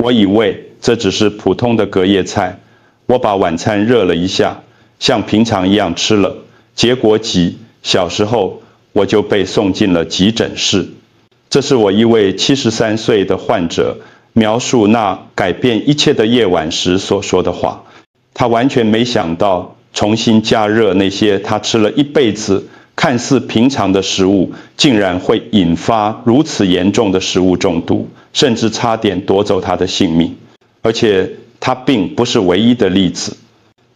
我以为这只是普通的隔夜菜，我把晚餐热了一下，像平常一样吃了，结果小时候我就被送进了急诊室。这是我一位73岁的患者描述那改变一切的夜晚时所说的话。他完全没想到重新加热那些他吃了一辈子看似平常的食物，竟然会引发如此严重的食物中毒，甚至差点夺走他的性命。而且他并不是唯一的例子。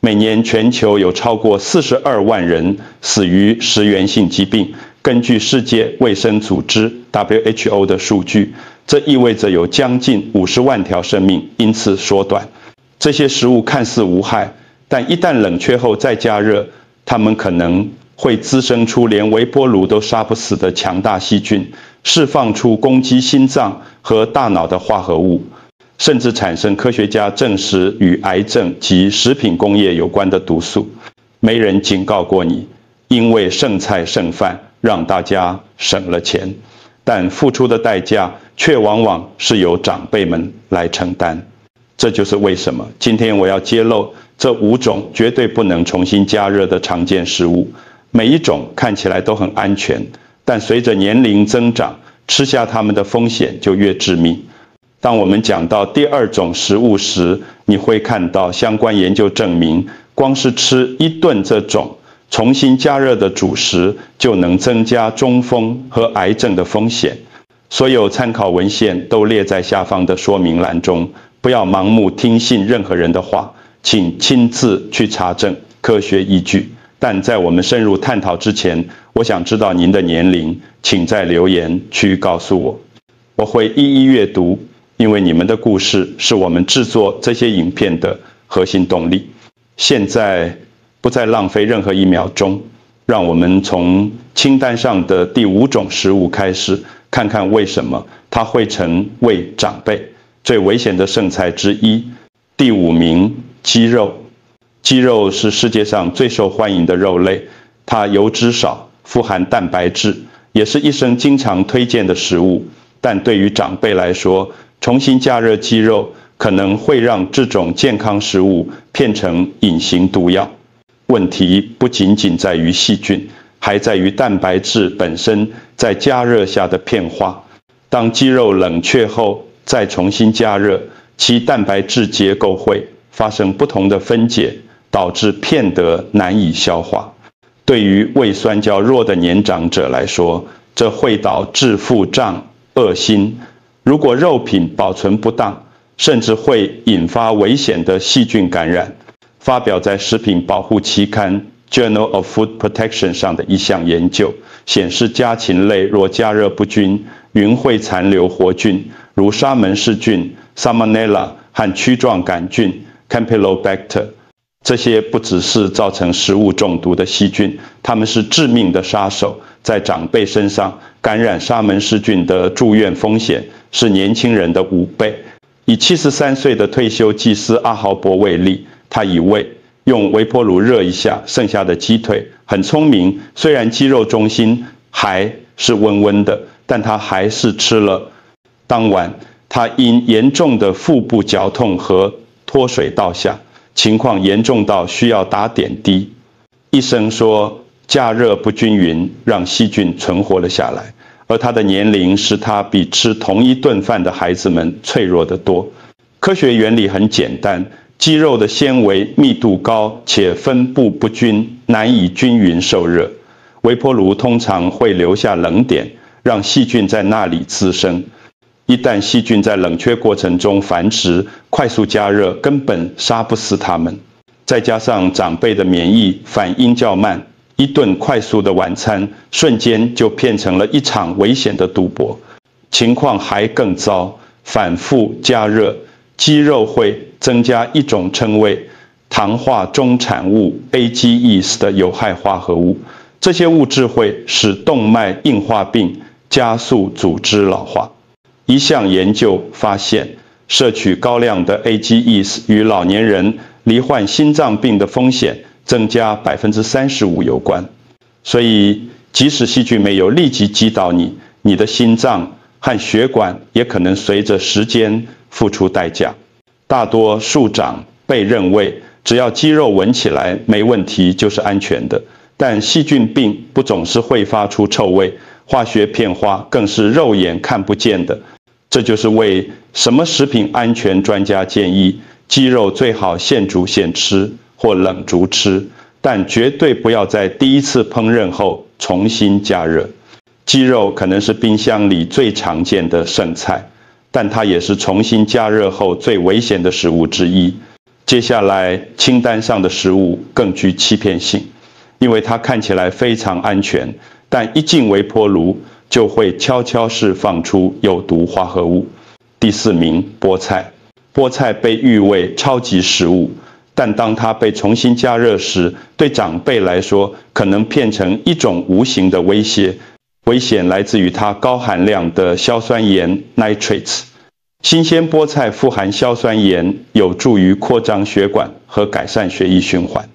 每年全球有超过42万人死于食源性疾病，根据世界卫生组织 WHO 的数据，这意味着有将近50万条生命因此缩短。这些食物看似无害，但一旦冷却后再加热，它们可能会滋生出连微波炉都杀不死的强大细菌，释放出攻击心脏和大脑的化合物，甚至产生科学家证实与癌症及食品工业有关的毒素。没人警告过你，因为剩菜剩饭让大家省了钱，但付出的代价却往往是由长辈们来承担。这就是为什么今天我要揭露这5种绝对不能重新加热的常见食物。每一种看起来都很安全，但随着年龄增长，吃下它们的风险就越致命。当我们讲到第2种食物时，你会看到相关研究证明，光是吃1顿这种重新加热的主食，就能增加中风和癌症的风险。所有参考文献都列在下方的说明栏中，不要盲目听信任何人的话，请亲自去查证科学依据。但在我们深入探讨之前，我想知道您的年龄，请在留言区告诉我，我会一一阅读，因为你们的故事是我们制作这些影片的核心动力。现在不再浪费任何1秒钟，让我们从清单上的第5种食物开始，看看为什么它会成为长辈最危险的剩菜之一。第5名，鸡肉。鸡肉是世界上最受欢迎的肉类，它油脂少，富含蛋白质，也是医生经常推荐的食物。但对于长辈来说，重新加热鸡肉可能会让这种健康食物变成隐形毒药。问题不仅仅在于细菌，还在于蛋白质本身在加热下的变化。当鸡肉冷却后再重新加热，其蛋白质结构会发生不同的分解，导致片得难以消化。对于胃酸较弱的年长者来说，这会导致腹胀、恶心。如果肉品保存不当，甚至会引发危险的细菌感染。发表在食品保护期刊 Journal of Food Protection 上的一项研究显示，家禽类若加热不均，云会残留活菌，如沙门氏菌、Salmonella 和曲状杆菌 Campylobacter。这些不只是造成食物中毒的细菌，它们是致命的杀手。在长辈身上，感染沙门氏菌的住院风险是年轻人的5倍。以73岁的退休技师阿豪伯为例，他以为用微波炉热一下剩下的鸡腿很聪明，虽然鸡肉中心还是温温的，但他还是吃了。当晚，他因严重的腹部绞痛和脱水倒下，情况严重到需要打点滴。医生说，加热不均匀让细菌存活了下来，而他的年龄使他比吃同一顿饭的孩子们脆弱得多。科学原理很简单，鸡肉的纤维密度高且分布不均，难以均匀受热。微波炉通常会留下冷点，让细菌在那里滋生。一旦细菌在冷却过程中繁殖，快速加热根本杀不死它们。再加上长辈的免疫反应较慢，一顿快速的晚餐瞬间就变成了一场危险的赌博。情况还更糟，反复加热，鸡肉会增加一种称为糖化中产物 AGEs 的有害化合物。这些物质会使动脉硬化病加速组织老化。一项研究发现，摄取高量的 AGEs 与老年人罹患心脏病的风险增加 35% 有关。所以，即使细菌没有立即击倒你，你的心脏和血管也可能随着时间付出代价。大多数长辈认为，只要肌肉闻起来没问题就是安全的，但细菌并不总是会发出臭味，化学变化更是肉眼看不见的。这就是为什么食品安全专家建议，鸡肉最好现煮现吃或冷煮吃，但绝对不要在第一次烹饪后重新加热。鸡肉可能是冰箱里最常见的剩菜，但它也是重新加热后最危险的食物之一。接下来清单上的食物更具欺骗性，因为它看起来非常安全，但一进微波炉就会悄悄释放出有毒化合物。第4名，菠菜。菠菜被誉为超级食物，但当它被重新加热时，对长辈来说可能变成一种无形的威胁。危险来自于它高含量的硝酸盐 nitrates。新鲜菠菜富含硝酸盐，有助于扩张血管和改善血液循环。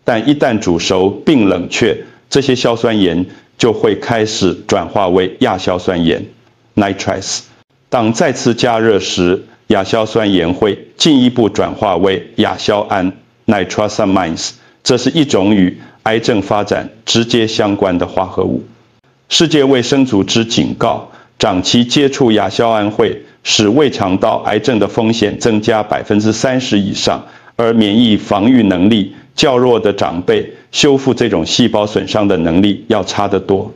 但一旦煮熟并冷却，这些硝酸盐就会开始转化为亚硝酸盐 nitrites。当再次加热时，亚硝酸盐会进一步转化为亚硝胺 nitrosamines， 这是一种与癌症发展直接相关的化合物。世界卫生组织警告，长期接触亚硝胺会使胃肠道癌症的风险增加30%以上，而免疫防御能力较弱的长辈修复这种细胞损伤的能力要差得多。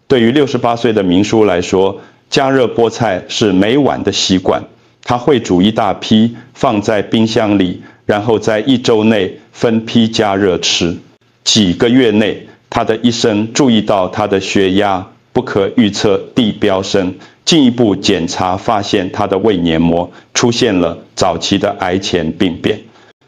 对于68岁的明叔来说，加热菠菜是每晚的习惯，他会煮一大批放在冰箱里，然后在1周内分批加热吃。几个月内，他的医生注意到他的血压不可预测地飙升，进一步检查发现他的胃黏膜出现了早期的癌前病变。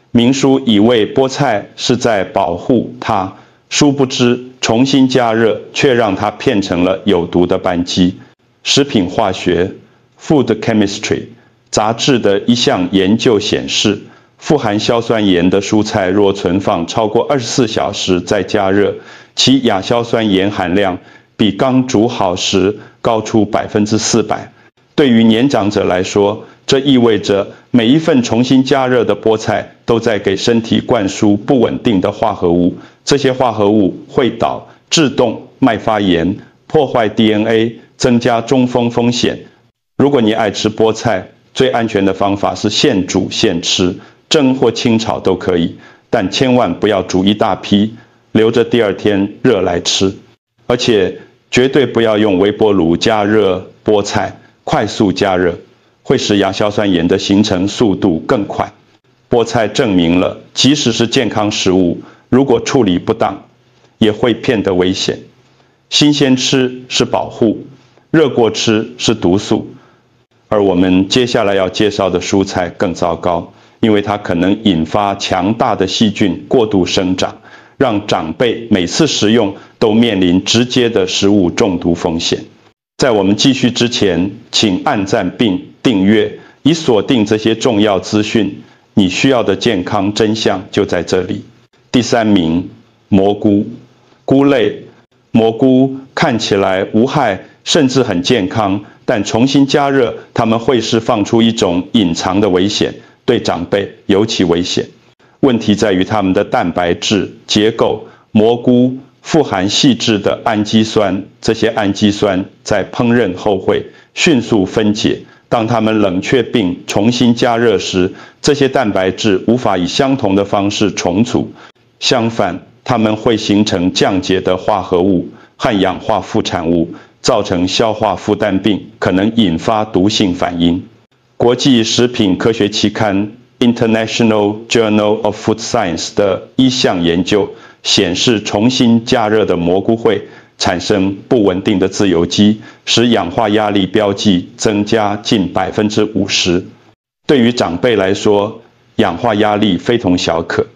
明叔以为菠菜是在保护他，殊不知重新加热却让它变成了有毒的斑鸡。食品化学 Food Chemistry 杂志的一项研究显示，富含硝酸盐的蔬菜若存放超过24小时再加热，其亚硝酸盐含量比刚煮好时高出400%。对于年长者来说，这意味着每一份重新加热的菠菜都在给身体灌输不稳定的化合物，这些化合物会导致脉发炎、破坏 DNA、增加中风风险。如果你爱吃菠菜，最安全的方法是现煮现吃，蒸或清炒都可以，但千万不要煮一大批，留着第2天热来吃。而且绝对不要用微波炉加热菠菜，快速加热会使亚硝酸盐的形成速度更快。菠菜证明了，即使是健康食物，如果处理不当，也会变得危险。新鲜吃是保护，热过吃是毒素。而我们接下来要介绍的蔬菜更糟糕，因为它可能引发强大的细菌过度生长，让长辈每次食用都面临直接的食物中毒风险。在我们继续之前，请按赞并订阅，以锁定这些重要资讯。你需要的健康真相就在这里。第3名，蘑菇。菇类蘑菇看起来无害，甚至很健康，但重新加热，它们会释放出一种隐藏的危险，对长辈尤其危险。问题在于它们的蛋白质结构。蘑菇富含细致的氨基酸，这些氨基酸在烹饪后会迅速分解。当它们冷却并重新加热时，这些蛋白质无法以相同的方式重组，相反，它们会形成降解的化合物和氧化副产物，造成消化负担病，可能引发毒性反应。国际食品科学期刊 International Journal of Food Science 的一项研究显示，重新加热的蘑菇会产生不稳定的自由基，使氧化压力标记增加近50%。对于长辈来说，氧化压力非同小可，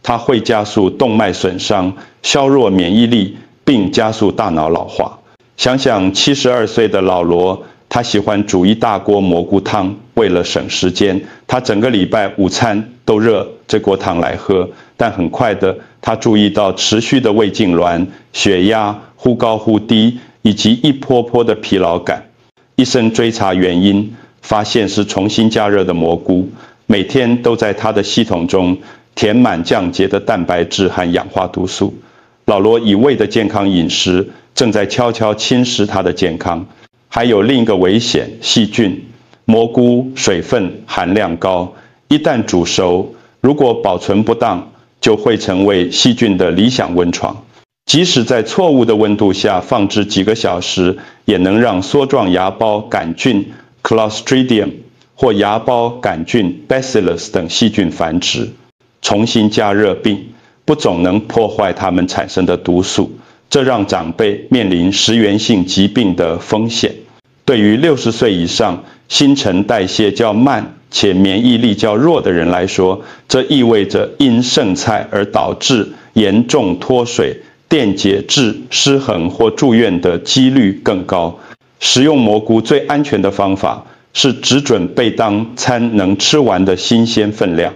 它会加速动脉损伤，削弱免疫力，并加速大脑老化。想想72岁的老罗，他喜欢煮一大锅蘑菇汤，为了省时间，他整个礼拜午餐都热这锅汤来喝。但很快的，他注意到持续的胃痉挛、血压忽高忽低，以及一波波的疲劳感。医生追查原因，发现是重新加热的蘑菇，每天都在他的系统中填满降解的蛋白质和氧化毒素。老罗一味的健康饮食正在悄悄侵蚀他的健康。还有另一个危险，细菌。蘑菇水分含量高，一旦煮熟，如果保存不当，就会成为细菌的理想温床。即使在错误的温度下放置几个小时，也能让梭状芽孢杆菌 Clostridium 或芽孢杆菌 Bacillus 等细菌繁殖。重新加热并不总能破坏它们产生的毒素，这让长辈面临食源性疾病的风险。对于60岁以上、新陈代谢较慢且免疫力较弱的人来说，这意味着因剩菜而导致严重脱水、电解质失衡或住院的几率更高。食用蘑菇最安全的方法是只准备当餐能吃完的新鲜分量。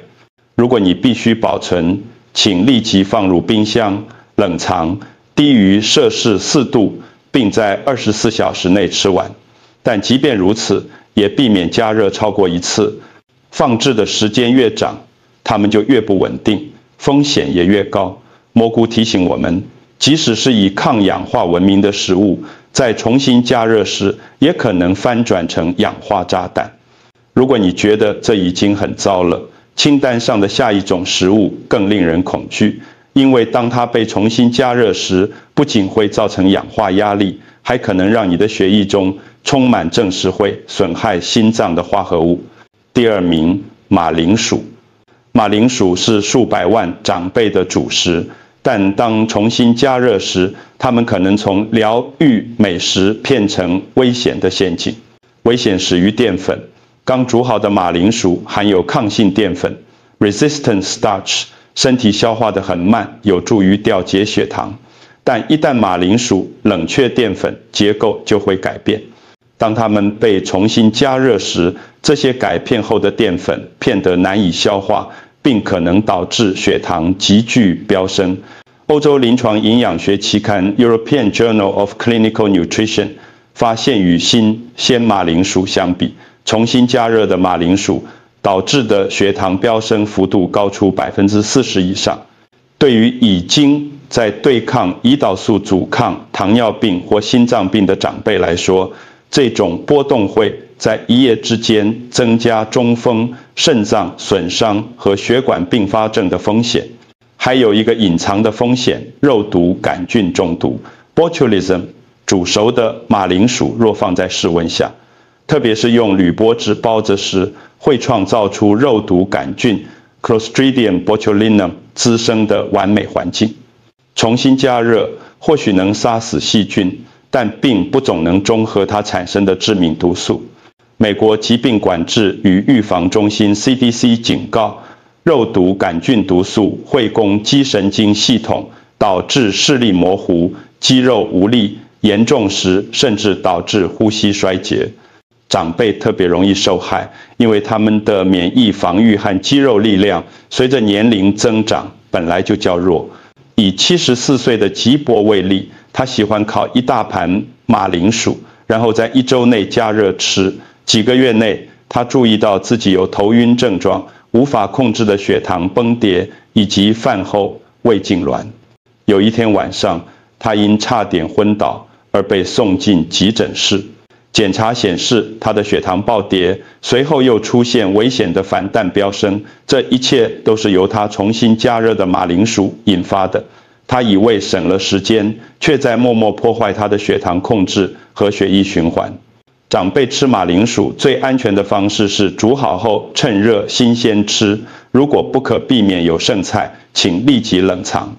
如果你必须保存，请立即放入冰箱冷藏，低于摄氏4度，并在24小时内吃完。但即便如此，也避免加热超过1次。放置的时间越长，它们就越不稳定，风险也越高。蘑菇提醒我们，即使是以抗氧化闻名的食物，在重新加热时，也可能翻转成氧化炸弹。如果你觉得这已经很糟了，清单上的下一种食物更令人恐惧，因为当它被重新加热时，不仅会造成氧化压力，还可能让你的血液中充满证实会损害心脏的化合物。第2名，马铃薯。马铃薯是数百万长辈的主食，但当重新加热时，它们可能从疗愈美食变成危险的陷阱。危险始于淀粉。刚煮好的马铃薯含有抗性淀粉 resistant starch， 身体消化得很慢，有助于调节血糖。但一旦马铃薯冷却淀粉，结构就会改变。当它们被重新加热时，这些改变后的淀粉变得难以消化，并可能导致血糖急剧飙升。欧洲临床营养学期刊 European Journal of Clinical Nutrition 发现，与新鲜马铃薯相比，重新加热的马铃薯导致的血糖飙升幅度高出40%以上。对于已经在对抗胰岛素阻抗、糖尿病或心脏病的长辈来说，这种波动会在一夜之间增加中风、肾脏损伤和血管并发症的风险。还有一个隐藏的风险，肉毒杆菌中毒 botulism。 煮熟的马铃薯若放在室温下，特别是用铝箔纸包着时，会创造出肉毒杆菌 Clostridium botulinum 滋生的完美环境。重新加热或许能杀死细菌，但并不总能中和它产生的致命毒素。美国疾病管制与预防中心 CDC 警告，肉毒杆菌毒素会攻肌神经系统，导致视力模糊、肌肉无力，严重时甚至导致呼吸衰竭。长辈特别容易受害，因为他们的免疫防御和肌肉力量随着年龄增长本来就较弱。以74岁的吉伯为例，他喜欢烤一大盘马铃薯，然后在1周内加热吃。几个月内，他注意到自己有头晕症状、无法控制的血糖崩跌，以及饭后胃痉挛。有一天晚上，他因差点昏倒而被送进急诊室。检查显示他的血糖暴跌，随后又出现危险的反弹飙升，这一切都是由他重新加热的马铃薯引发的。他以为省了时间，却在默默破坏他的血糖控制和血液循环。长辈吃马铃薯最安全的方式是煮好后趁热新鲜吃，如果不可避免有剩菜，请立即冷藏。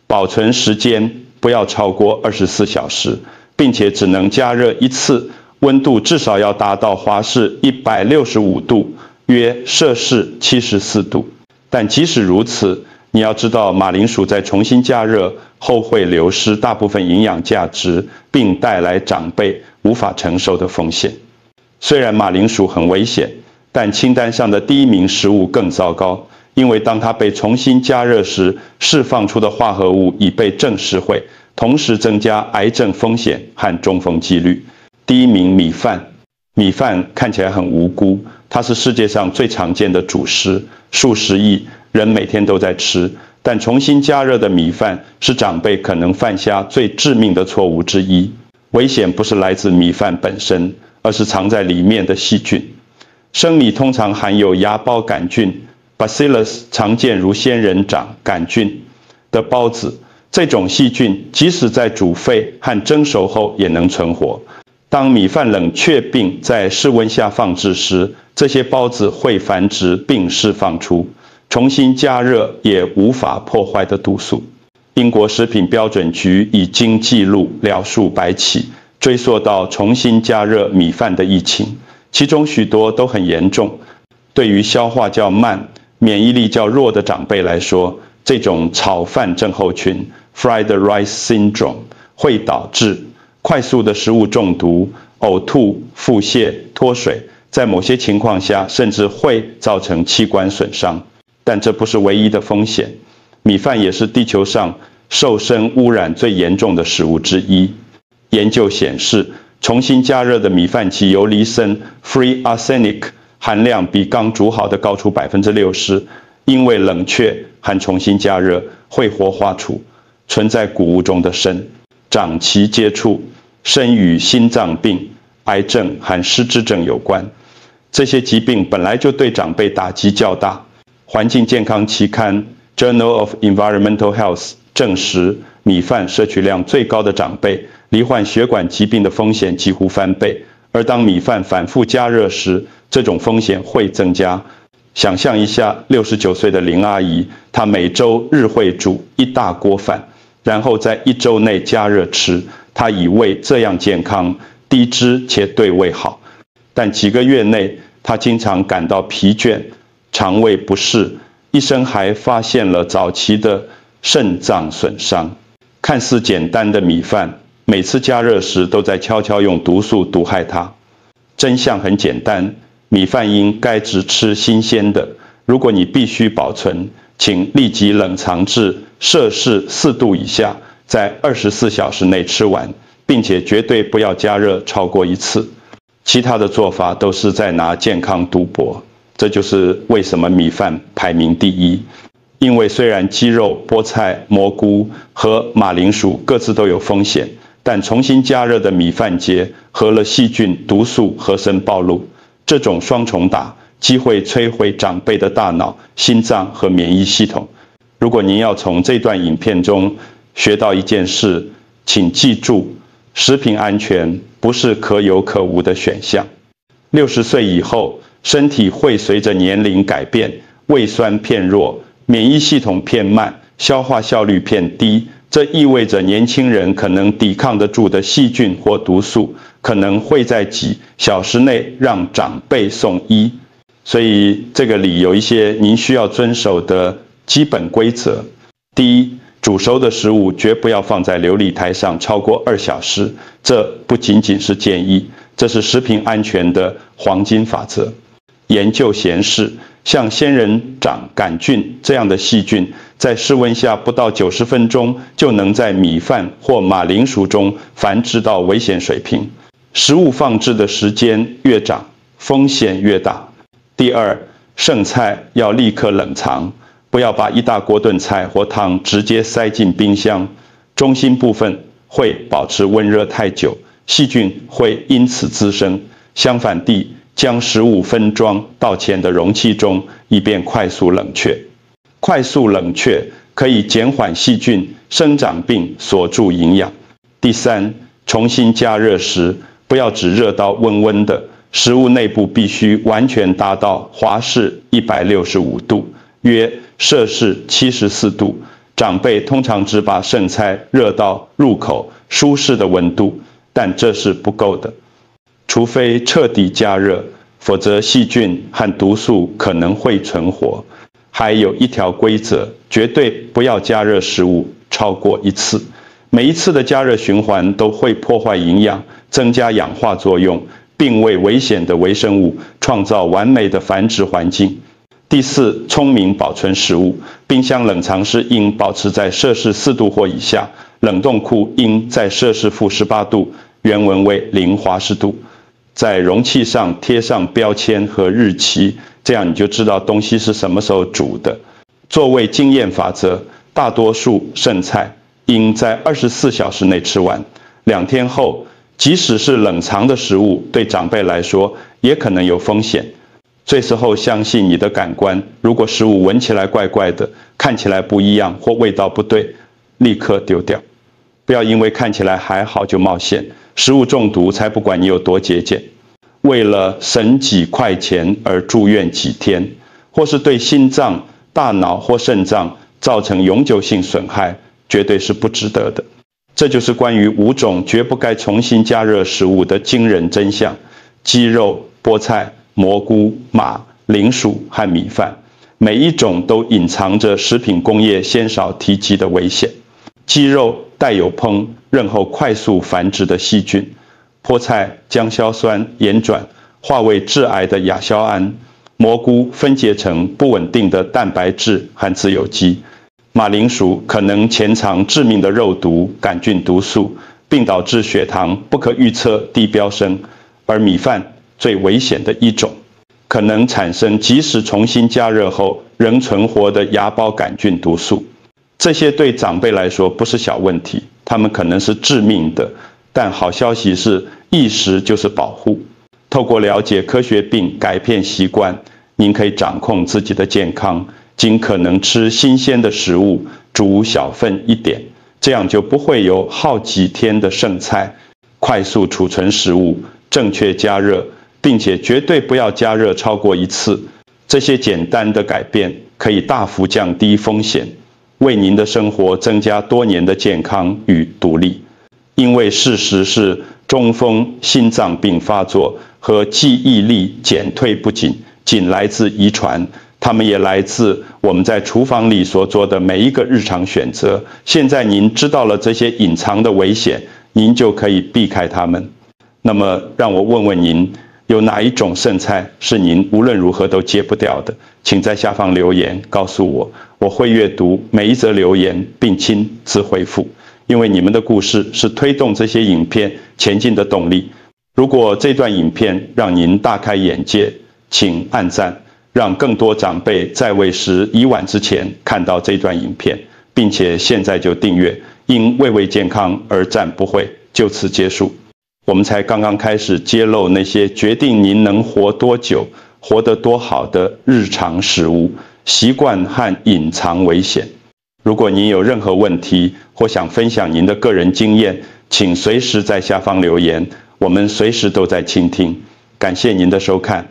保存时间不要超过24小时，并且只能加热1次，温度至少要达到华氏165度，约摄氏74度。但即使如此，你要知道马铃薯在重新加热后会流失大部分营养价值，并带来长辈无法承受的风险。虽然马铃薯很危险，但清单上的第1名食物更糟糕，因为当它被重新加热时，释放出的化合物已被证实会同时增加癌症风险和中风几率。第1名米饭。米饭看起来很无辜，它是世界上最常见的主食，数十亿人每天都在吃。但重新加热的米饭是长辈可能犯下最致命的错误之一。危险不是来自米饭本身，而是藏在里面的细菌。生米通常含有芽孢杆菌 Bacillus 常见如仙人掌杆菌的孢子，这种细菌即使在煮沸和蒸熟后也能存活。当米饭冷却并在室温下放置时，这些孢子会繁殖并释放出重新加热也无法破坏的毒素。英国食品标准局已经记录了数百起追溯到重新加热米饭的疫情，其中许多都很严重。对于消化较慢、免疫力较弱的长辈来说，这种炒饭症候群 （Fried Rice Syndrome） 会导致快速的食物中毒、呕吐、腹泻、脱水，在某些情况下甚至会造成器官损伤。但这不是唯一的风险，米饭也是地球上受砷污染最严重的食物之一。研究显示，重新加热的米饭其游离砷 （free arsenic） 含量比刚煮好的高出60%，因为冷却和重新加热会活化出存在谷物中的砷。长期接触砷与心脏病、癌症和失智症有关，这些疾病本来就对长辈打击较大。环境健康期刊 Journal of Environmental Health 证实，米饭摄取量最高的长辈罹患血管疾病的风险几乎翻倍，而当米饭反复加热时，这种风险会增加。想象一下，69岁的林阿姨，她每周日会煮一大锅饭，然后在1周内加热吃，她以为这样健康、低脂且对胃好。但几个月内，她经常感到疲倦、肠胃不适，医生还发现了早期的肾脏损伤。看似简单的米饭，每次加热时都在悄悄用毒素毒害它。真相很简单，米饭应该只吃新鲜的。如果你必须保存，请立即冷藏至摄氏4度以下，在24小时内吃完，并且绝对不要加热超过1次。其他的做法都是在拿健康赌博。这就是为什么米饭排名第一。因为虽然鸡肉、菠菜、蘑菇和马铃薯各自都有风险，但重新加热的米饭节合了细菌、毒素和砷暴露，这种双重打机会摧毁长辈的大脑、心脏和免疫系统。如果您要从这段影片中学到一件事，请记住，食品安全不是可有可无的选项。60岁以后，身体会随着年龄改变，胃酸偏弱，免疫系统偏慢，消化效率偏低。这意味着年轻人可能抵抗得住的细菌或毒素，可能会在几小时内让长辈送医。所以这个里有一些您需要遵守的基本规则。第一，煮熟的食物绝不要放在流理台上超过2小时，这不仅仅是建议，这是食品安全的黄金法则。研究显示，像仙人掌杆菌这样的细菌，在室温下不到90分钟就能在米饭或马铃薯中繁殖到危险水平。食物放置的时间越长，风险越大。第二，剩菜要立刻冷藏，不要把一大锅炖菜或汤直接塞进冰箱，中心部分会保持温热太久，细菌会因此滋生。相反地，将食物分装到浅的容器中，以便快速冷却。快速冷却可以减缓细菌生长并锁住营养。第三，重新加热时，不要只热到温温的，食物内部必须完全达到华氏165度，约摄氏74度。长辈通常只把剩菜热到入口舒适的温度，但这是不够的。除非彻底加热，否则细菌和毒素可能会存活。还有一条规则，绝对不要加热食物超过1次。每一次的加热循环都会破坏营养，增加氧化作用，并为危险的微生物创造完美的繁殖环境。第四，聪明保存食物。冰箱冷藏室应保持在摄氏4度或以下，冷冻库应在摄氏-18度，原文为0华氏度。在容器上贴上标签和日期，这样你就知道东西是什么时候煮的。作为经验法则，大多数剩菜应在24小时内吃完。2天后，即使是冷藏的食物，对长辈来说也可能有风险。这时候相信你的感官，如果食物闻起来怪怪的，看起来不一样或味道不对，立刻丢掉。不要因为看起来还好就冒险，食物中毒才不管你有多节俭。为了省几块钱而住院几天，或是对心脏、大脑或肾脏造成永久性损害，绝对是不值得的。这就是关于5种绝不该重新加热食物的惊人真相：鸡肉、菠菜、蘑菇、马、铃薯和米饭，每一种都隐藏着食品工业鲜少提及的危险。鸡肉带有烹饪后快速繁殖的细菌，菠菜将硝酸盐转化为致癌的亚硝胺，蘑菇分解成不稳定的蛋白质和自由基，马铃薯可能潜藏致命的肉毒杆菌毒素，并导致血糖不可预测低飙升，而米饭最危险的一种，可能产生即使重新加热后仍存活的芽孢杆菌毒素。这些对长辈来说不是小问题，它们可能是致命的，但好消息是意识就是保护。透过了解科学并改变习惯，您可以掌控自己的健康，尽可能吃新鲜的食物，煮小份一点，这样就不会有好几天的剩菜。快速储存食物，正确加热，并且绝对不要加热超过1次。这些简单的改变可以大幅降低风险，为您的生活增加多年的健康与独立。因为事实是，中风、心脏病发作和记忆力减退不仅来自遗传，它们也来自我们在厨房里所做的每一个日常选择。现在您知道了这些隐藏的危险，您就可以避开它们。那么让我问问您，有哪一种剩菜是您无论如何都戒不掉的？请在下方留言告诉我，我会阅读每一则留言并亲自回复。因为你们的故事是推动这些影片前进的动力。如果这段影片让您大开眼界，请按赞，让更多长辈在为时已晚之前看到这段影片，并且现在就订阅。因为为健康而战不会就此结束。我们才刚刚开始揭露那些决定您能活多久、活得多好的日常食物、习惯和隐藏危险。如果您有任何问题或想分享您的个人经验，请随时在下方留言，我们随时都在倾听。感谢您的收看。